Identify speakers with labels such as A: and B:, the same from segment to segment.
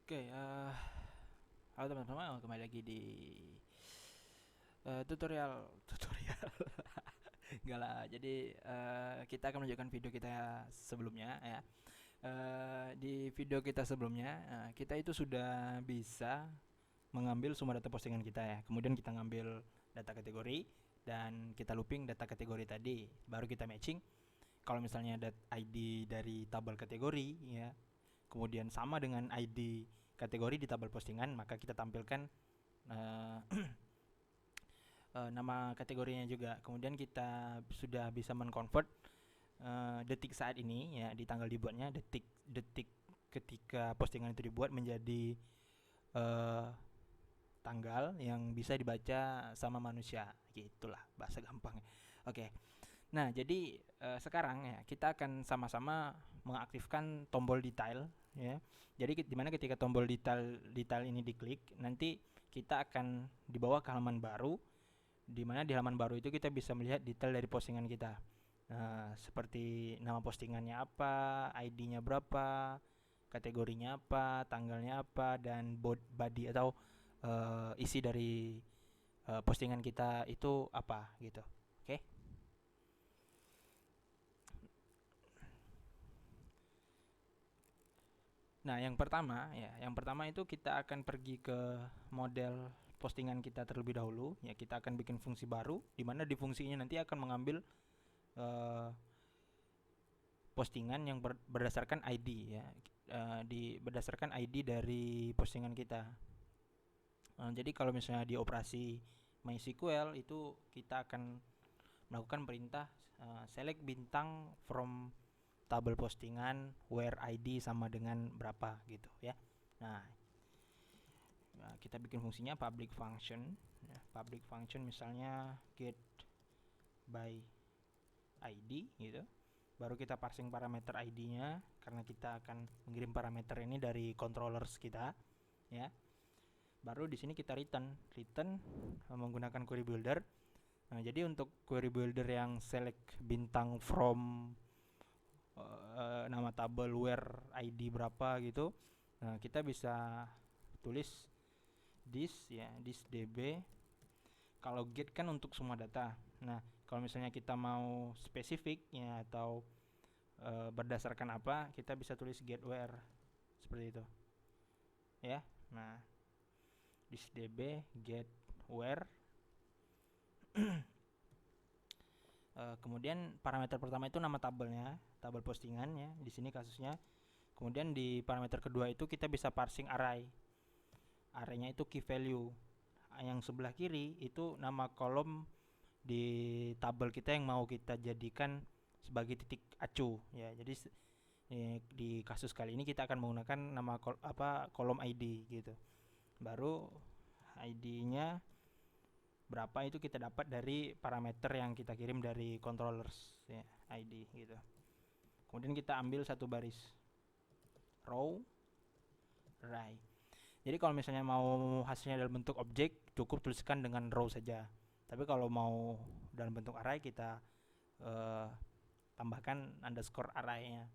A: Oke, halo teman-teman, kembali lagi di tutorial. Enggak lah. Jadi kita akan menunjukkan video kita sebelumnya ya. Di video kita sebelumnya, kita itu sudah bisa mengambil semua data postingan kita ya. Kemudian kita ngambil data kategori dan kita looping data kategori tadi, baru kita matching. Kalau misalnya ID dari tabel kategori ya, kemudian sama dengan ID kategori di tabel postingan, maka kita tampilkan uh, nama kategorinya juga. Kemudian kita sudah bisa menconvert detik saat ini ya, di tanggal dibuatnya, detik ketika postingan itu dibuat menjadi uh, tanggal yang bisa dibaca sama manusia, gitulah bahasa gampang. Oke. Nah, jadi sekarang ya kita akan sama-sama mengaktifkan tombol detail ya. Jadi di mana ketika tombol detail ini diklik, nanti kita akan dibawa ke halaman baru, di mana di halaman baru itu kita bisa melihat detail dari postingan kita. Nah, seperti nama postingannya apa, ID-nya berapa, kategorinya apa, tanggalnya apa, dan body atau isi dari postingan kita itu apa gitu. Oke. Nah, yang pertama itu kita akan pergi ke model postingan kita terlebih dahulu. Ya, kita akan bikin fungsi baru, di mana di fungsi ini nanti akan mengambil eh, postingan yang berdasarkan ID ya, berdasarkan ID dari postingan kita. Jadi kalau misalnya di operasi MySQL itu kita akan melakukan perintah select bintang from tabel postingan where ID sama dengan berapa gitu ya. Nah, kita bikin fungsinya public function ya. Public function misalnya get by ID gitu. Baru kita parsing parameter ID-nya karena kita akan mengirim parameter ini dari controllers kita ya. Baru di sini kita return menggunakan query builder. Nah, jadi untuk query builder yang select bintang from nama tabel where ID berapa gitu, nah kita bisa tulis this db. Kalau get kan untuk semua data. Nah, kalau misalnya kita mau spesifik ya, atau berdasarkan apa, kita bisa tulis get where seperti itu ya. Nah, this db get where. Kemudian parameter pertama itu nama tabelnya, tabel postingan ya, di sini kasusnya. Kemudian di parameter kedua itu kita bisa parsing array. Arraynya itu key value. Yang sebelah kiri itu nama kolom di tabel kita yang mau kita jadikan sebagai titik acuh ya. Jadi di kasus kali ini kita akan menggunakan nama kolom ID gitu. Baru ID-nya berapa itu kita dapat dari parameter yang kita kirim dari controllers ya, ID gitu. Kemudian kita ambil satu baris row array. Jadi kalau misalnya mau hasilnya dalam bentuk objek, cukup tuliskan dengan row saja. Tapi kalau mau dalam bentuk array, kita tambahkan underscore array-nya.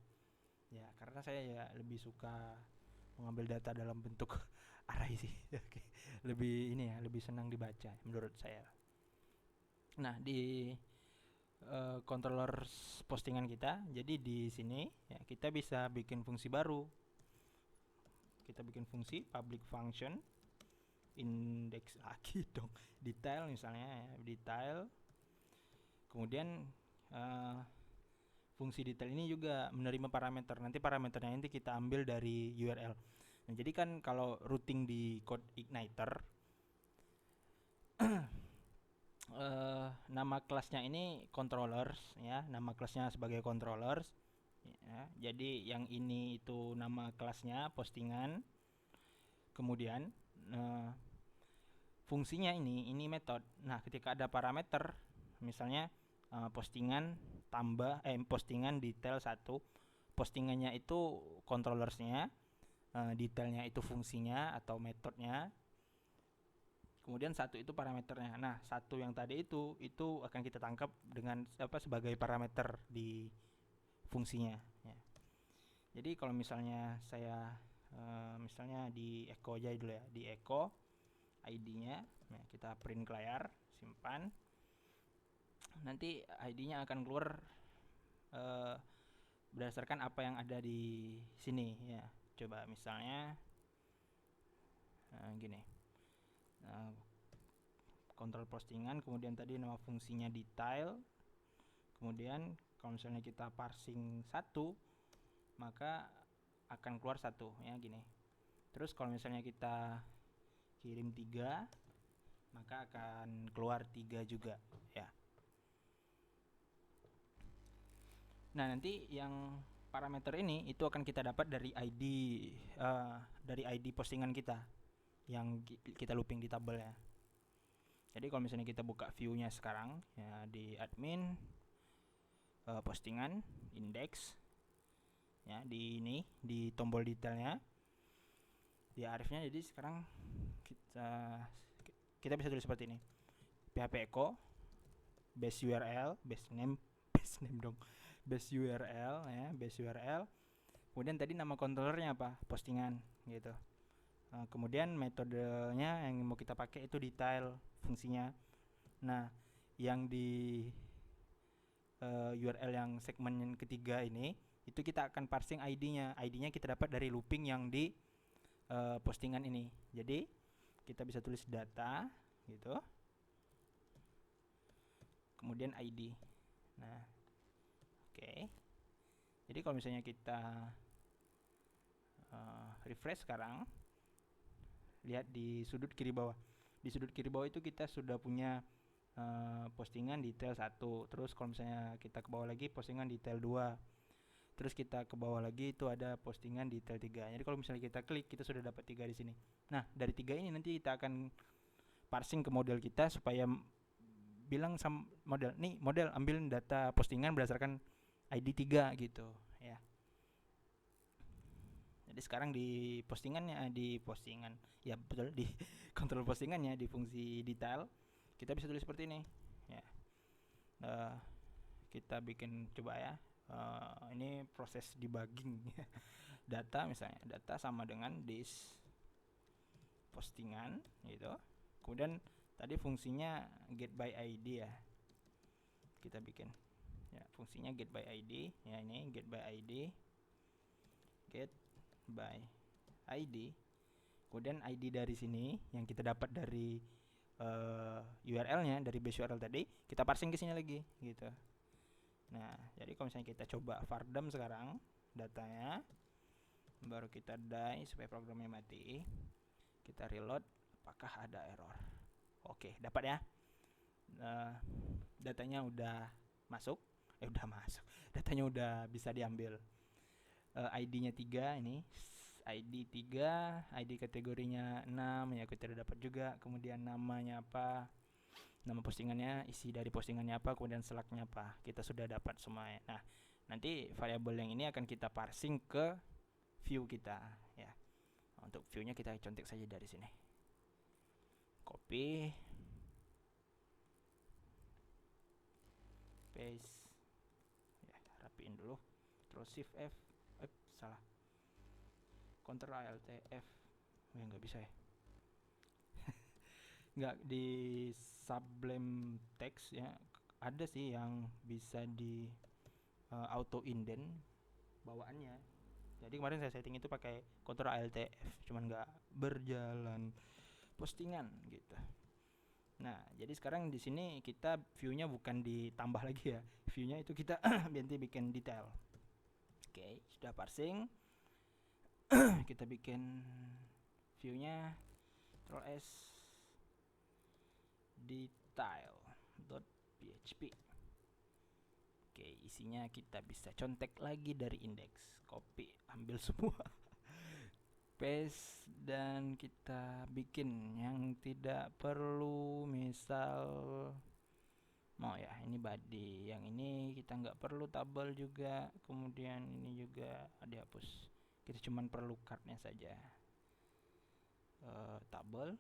A: Ya, karena saya ya lebih suka mengambil data dalam bentuk array sih. Lebih ini ya, lebih senang dibaca menurut saya. Nah, di controller postingan kita, jadi di sini ya, kita bisa bikin fungsi baru. Kita bikin fungsi public function index lagi dong, detail misalnya ya, detail. Kemudian fungsi detail ini juga menerima parameter. Nanti parameternya nanti kita ambil dari URL. Nah, jadi kan kalau routing di code igniter, nama kelasnya ini controllers ya, nama kelasnya sebagai controllers ya. Jadi yang ini itu nama kelasnya postingan. Kemudian fungsinya ini metode. Nah, ketika ada parameter misalnya postingan postingan detail 1, postingannya itu controllersnya, detailnya itu fungsinya atau metodenya, kemudian 1 itu parameternya. Nah, 1 yang tadi itu akan kita tangkap dengan sebagai parameter di fungsinya ya. Jadi kalau misalnya saya Misalnya di echo aja dulu ya, di echo ID-nya. Nah, kita print ke layar, simpan. Nanti ID-nya akan keluar berdasarkan apa yang ada di sini ya. Coba misalnya gini. Kontrol postingan, kemudian tadi nama fungsinya detail. Kemudian kalau misalnya kita parsing 1, maka akan keluar 1 ya gini. Terus kalau misalnya kita kirim 3, maka akan keluar 3 juga ya. Nah, nanti yang parameter ini itu akan kita dapat dari ID postingan kita yang kita looping di tabel ya. Jadi kalau misalnya kita buka view-nya sekarang ya, di admin postingan index ya, di ini di tombol detailnya di arifnya. Jadi sekarang kita bisa tulis seperti ini, php echo base URL, base name dong, base URL ya, base URL. Kemudian tadi nama controllernya apa, postingan gitu. Kemudian metodenya yang mau kita pakai itu detail fungsinya. Nah, yang di URL yang segmen ketiga ini itu kita akan parsing ID-nya. ID-nya kita dapat dari looping yang di postingan ini. Jadi kita bisa tulis data gitu, kemudian ID. Nah, oke. Jadi kalau misalnya kita refresh sekarang, lihat di sudut kiri bawah. Di sudut kiri bawah itu kita sudah punya postingan detail 1. Terus kalau misalnya kita ke bawah lagi, postingan detail 2. Terus kita ke bawah lagi itu ada postingan detail 3. Jadi kalau misalnya kita klik, kita sudah dapat 3 di sini. Nah, dari 3 ini nanti kita akan parsing ke model kita supaya bilang sama model, nih model ambil data postingan berdasarkan ID 3 gitu ya. Jadi sekarang di postingannya, di postingan ya betul, di kontrol postingannya di fungsi detail kita bisa tulis seperti ini ya. Kita bikin coba ya. Ini proses debugging data, misalnya data sama dengan this postingan gitu. Kemudian tadi fungsinya get by ID ya, kita bikin ya, fungsinya get by ID ya, ini get by ID, get by ID. Kemudian ID dari sini yang kita dapat dari URL-nya dari base URL tadi, kita parsing ke sini lagi gitu. Nah, jadi kalau misalnya kita coba vardam sekarang datanya, baru kita die supaya programnya mati, kita reload, apakah ada error? Oke, dapat ya. Datanya udah masuk, datanya udah bisa diambil. ID-nya 3 ini, ID 3, ID kategorinya 6 ya, kita udah dapat juga. Kemudian namanya apa, nama postingannya, isi dari postingannya apa, kemudian slug-nya apa, kita sudah dapat semuanya. Nah, nanti variabel yang ini akan kita parsing ke view kita ya. Untuk view-nya kita contek saja dari sini, copy, paste ya, rapiin dulu, terus shift F, salah, Ctrl Alt F, ya nggak bisa ya. Nggak di Sublime Text ya, ada sih yang bisa di auto indent bawaannya. Jadi kemarin saya setting itu pakai Ctrl Alt F, cuman nggak berjalan postingan gitu. Nah, jadi sekarang di sini kita view-nya bukan ditambah lagi ya, view-nya itu kita nanti bikin detail. Oke, sudah parsing. Kita bikin view-nya Ctrl S detail.php. Oke, isinya kita bisa contek lagi dari indeks, copy, ambil semua, paste, dan kita bikin yang tidak perlu, misal mau ya ini body, yang ini kita nggak perlu tabel juga, kemudian ini juga dihapus, kita cuman perlu cardnya saja, tabel.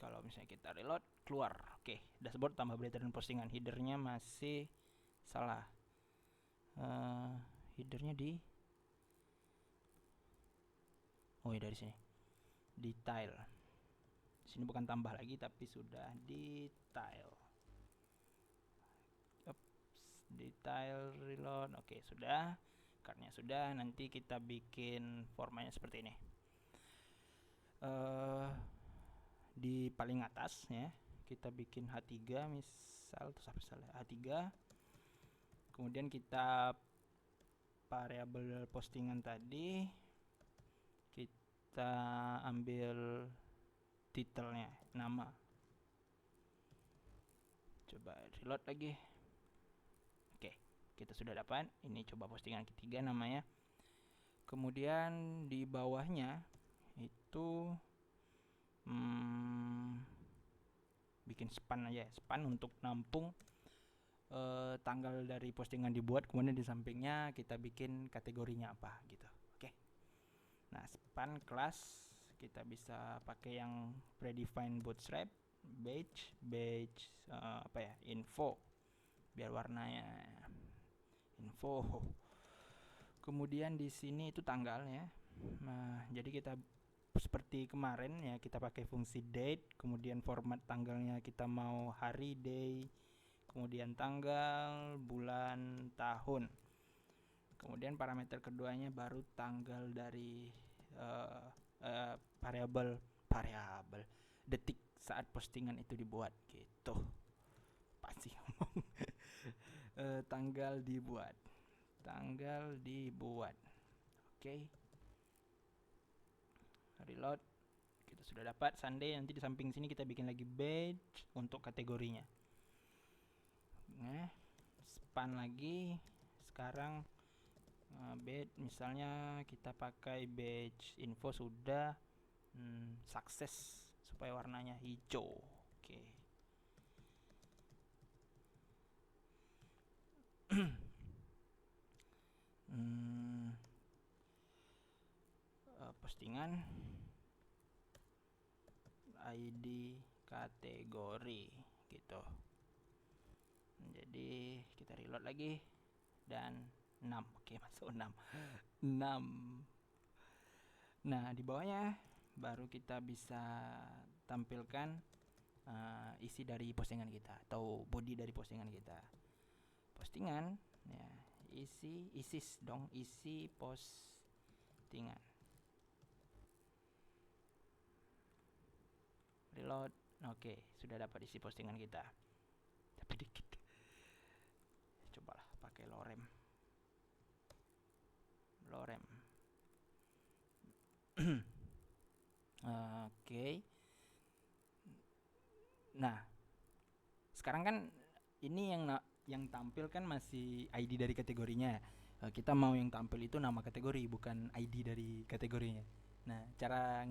A: Kalau misalnya kita reload, keluar. Oke, dashboard tambah berita dan postingan. Headernya masih salah. Headernya di ya dari sini. Detail. Sini bukan tambah lagi tapi sudah detail. Detail reload. Oke, sudah. Karena sudah, nanti kita bikin formanya seperti ini. Di paling atas ya, kita bikin H3 misal, terus apa salah H3. Kemudian kita variabel postingan tadi kita ambil titelnya, nama. Coba reload lagi. Oke, kita sudah dapat. Ini coba postingan ketiga namanya. Kemudian di bawahnya itu bikin span aja, span untuk nampung tanggal dari postingan dibuat. Kemudian di sampingnya kita bikin kategorinya apa gitu. Oke. Nah, span class kita bisa pakai yang predefined bootstrap, badge info, biar warnanya info. Kemudian di sini itu tanggalnya. Nah, jadi kita seperti kemarin ya, kita pakai fungsi date, kemudian format tanggalnya kita mau hari, day, kemudian tanggal, bulan, tahun. Kemudian parameter keduanya baru tanggal dari variabel detik saat postingan itu dibuat gitu. Pasti ngomong. Tanggal dibuat. Oke. Reload. Kita sudah dapat Sunday. Nanti di samping sini kita bikin lagi badge untuk kategorinya. Nah, span lagi. Sekarang badge misalnya kita pakai badge info sudah, sukses, supaya warnanya hijau. Oke. Postingan ID kategori gitu. Jadi kita reload lagi dan 6. Oke, masuk 6. Nah, di bawahnya baru kita bisa tampilkan isi dari postingan kita atau body dari postingan kita. Postingan ya, isi postingan. Reload. Oke, sudah dapat isi postingan kita. Tapi dikit. Cobalah pakai lorem. Oke. Nah, sekarang kan ini yang tampil kan masih ID dari kategorinya. Kita mau yang tampil itu nama kategori, bukan ID dari kategorinya. Nah, cara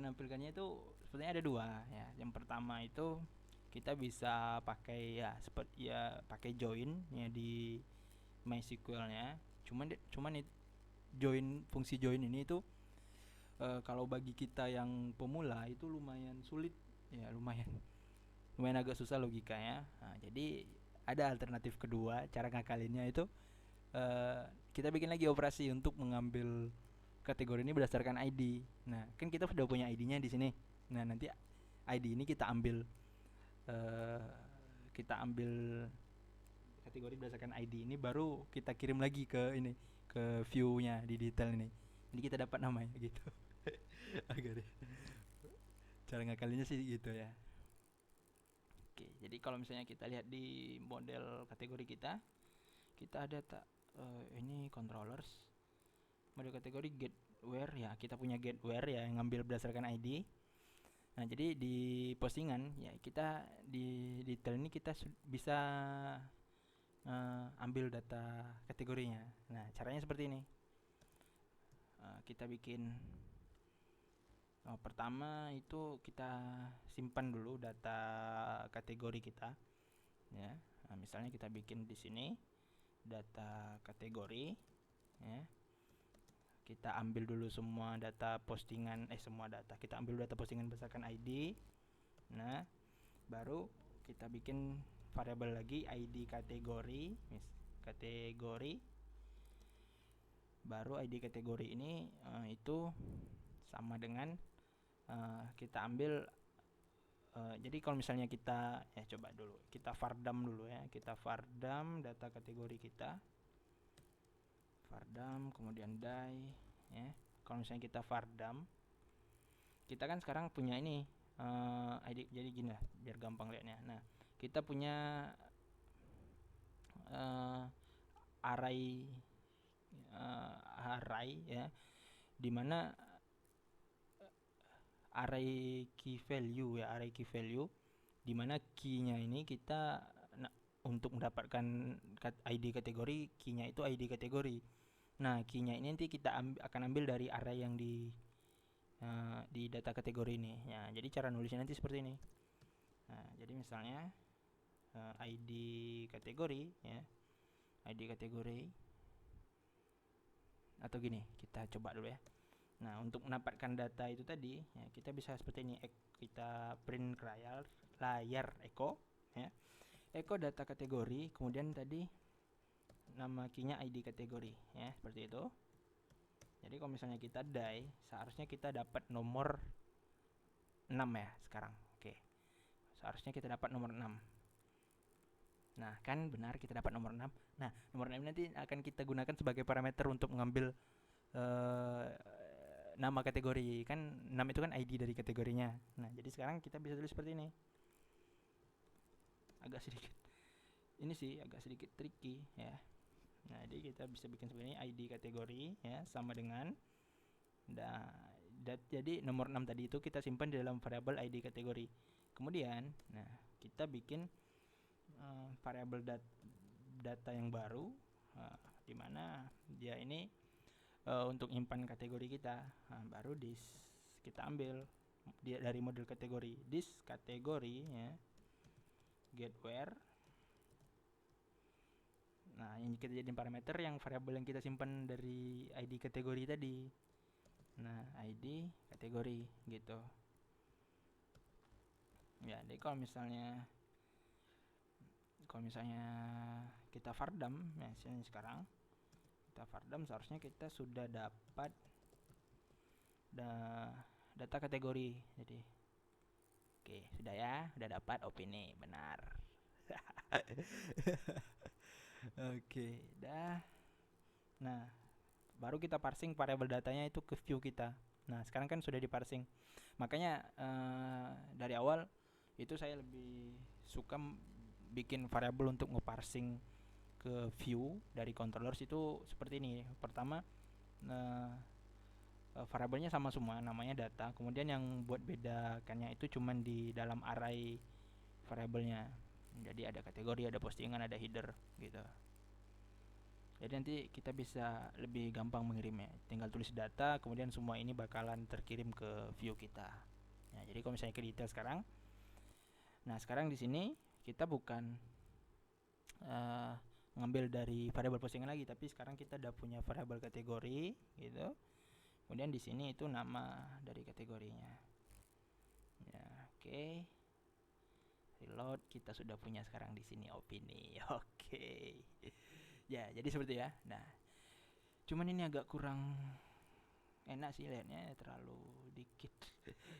A: nampilkannya itu sebenarnya ada dua ya. Yang pertama itu kita bisa pakai pakai join ya di MySQL-nya. Cuman fungsi join ini itu kalau bagi kita yang pemula itu lumayan sulit ya, lumayan agak susah logikanya. Nah, jadi ada alternatif kedua, cara ngakalinnya itu kita bikin lagi operasi untuk mengambil kategori ini berdasarkan ID. Nah, kan kita sudah punya ID-nya di sini. Nah, nanti ID ini kita ambil kategori berdasarkan ID ini, baru kita kirim lagi ke view-nya di detail ini. Jadi kita dapat namanya gitu. Agak deh. Cara ngakalinnya sih gitu ya. Oke, jadi kalau misalnya kita lihat di model kategori kita ada ini controllers, model kategori get where ya, kita punya get where ya yang ngambil berdasarkan ID. Nah, jadi di postingan ya kita di detail ini kita bisa ambil data kategorinya. Nah, caranya seperti ini. Kita bikin pertama itu kita simpan dulu data kategori kita ya. Nah, misalnya kita bikin di sini data kategori ya. kita ambil dulu semua data postingan, kita ambil data postingan berdasarkan ID. Nah, baru kita bikin variabel lagi ID kategori, baru ID kategori ini itu sama dengan kita ambil jadi kalau misalnya kita coba dulu kita vardam dulu ya, kita vardam data kategori kita, vardam kemudian die ya. Kalau misalnya kita vardam, kita kan sekarang punya ini ID, jadi gini lah biar gampang lihatnya. Nah, kita punya array ya, dimana array key value dimana key-nya ini kita untuk mendapatkan ID kategori, key-nya itu ID kategori. Nah, key-nya ini nanti kita akan ambil dari array yang di data kategori ini ya. Jadi cara nulisnya nanti seperti ini. Nah, jadi misalnya ID kategori ya, ID kategori, atau gini, kita coba dulu ya. Nah, untuk mendapatkan data itu tadi ya, kita bisa seperti ini, kita print ke layar echo ya, echo data kategori, kemudian tadi nama key-nya ID kategori ya, seperti itu. Jadi kalau misalnya kita die, seharusnya kita dapat nomor 6 ya sekarang. Oke. Seharusnya kita dapat nomor 6. Nah, kan benar kita dapat nomor 6. Nah, nomor 6 nanti akan kita gunakan sebagai parameter untuk mengambil nama kategori. Kan 6 itu kan ID dari kategorinya. Nah, jadi sekarang kita bisa tulis seperti ini. Agak sedikit ini sih agak sedikit tricky ya. Nah, jadi kita bisa bikin seperti ini, ID kategori ya, sama dengan jadi nomor 6 tadi itu kita simpan di dalam variabel ID kategori. Kemudian, nah, kita bikin variabel data yang baru di mana dia ini untuk nyimpan kategori kita. Nah, baru kita ambil dia dari model kategori, this kategori ya, get where. Nah, yang kita jadiin parameter yang variabel yang kita simpan dari ID kategori tadi. Nah, ID kategori gitu ya. Jadi kalau misalnya kita vardam ya, sekarang kita vardam, seharusnya kita sudah dapat data kategori. Jadi oke, sudah ya, sudah dapat opini benar. Oke, dah. Nah, baru kita parsing variabel datanya itu ke view kita. Nah, sekarang kan sudah diparsing. Makanya dari awal itu saya lebih suka bikin variabel untuk ngeparsing ke view dari controllers itu seperti ini. Pertama, variabelnya sama semua, namanya data. Kemudian yang buat bedakannya itu cuman di dalam array variabelnya. Jadi ada kategori, ada postingan, ada header gitu. Jadi nanti kita bisa lebih gampang mengirimnya. Tinggal tulis data, kemudian semua ini bakalan terkirim ke view kita. Nah, jadi kalau misalnya ke detail sekarang, nah sekarang di sini kita bukan ngambil dari variabel postingan lagi, tapi sekarang kita udah punya variabel kategori gitu. Kemudian di sini itu nama dari kategorinya. Ya, oke. Reload, kita sudah punya sekarang di sini opini. Oke. Ya, jadi seperti ya. Nah, cuman ini agak kurang enak sih lihatnya, terlalu dikit.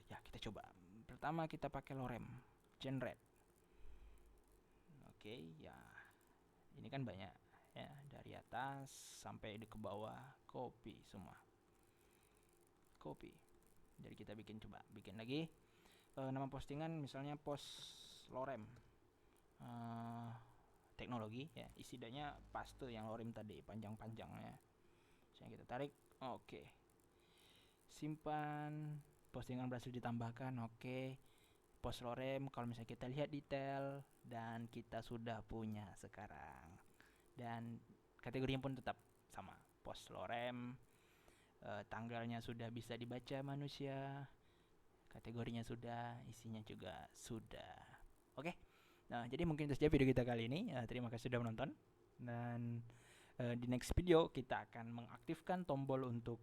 A: Ya, kita coba. Pertama kita pakai lorem generate. Oke, ya. Ini kan banyak ya, dari atas sampai ke bawah, copy semua. Copy. Jadi kita bikin lagi nama postingan misalnya post lorem teknologi ya, isinya paste yang lorem tadi panjang-panjangnya. Misalnya kita tarik, oke. Simpan, postingan berhasil ditambahkan, oke. Post lorem, kalau misalnya kita lihat detail, dan kita sudah punya sekarang. Dan kategorinya pun tetap sama, post lorem. Tanggalnya sudah bisa dibaca manusia, kategorinya sudah, isinya juga sudah. Oke. Nah, jadi mungkin itu saja video kita kali ini. Terima kasih sudah menonton. Dan Di next video kita akan mengaktifkan tombol untuk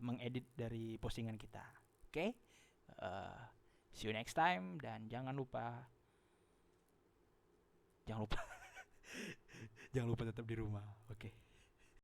A: mengedit dari postingan kita. Oke? See you next time, dan jangan lupa jangan lupa tetap di rumah. Oke.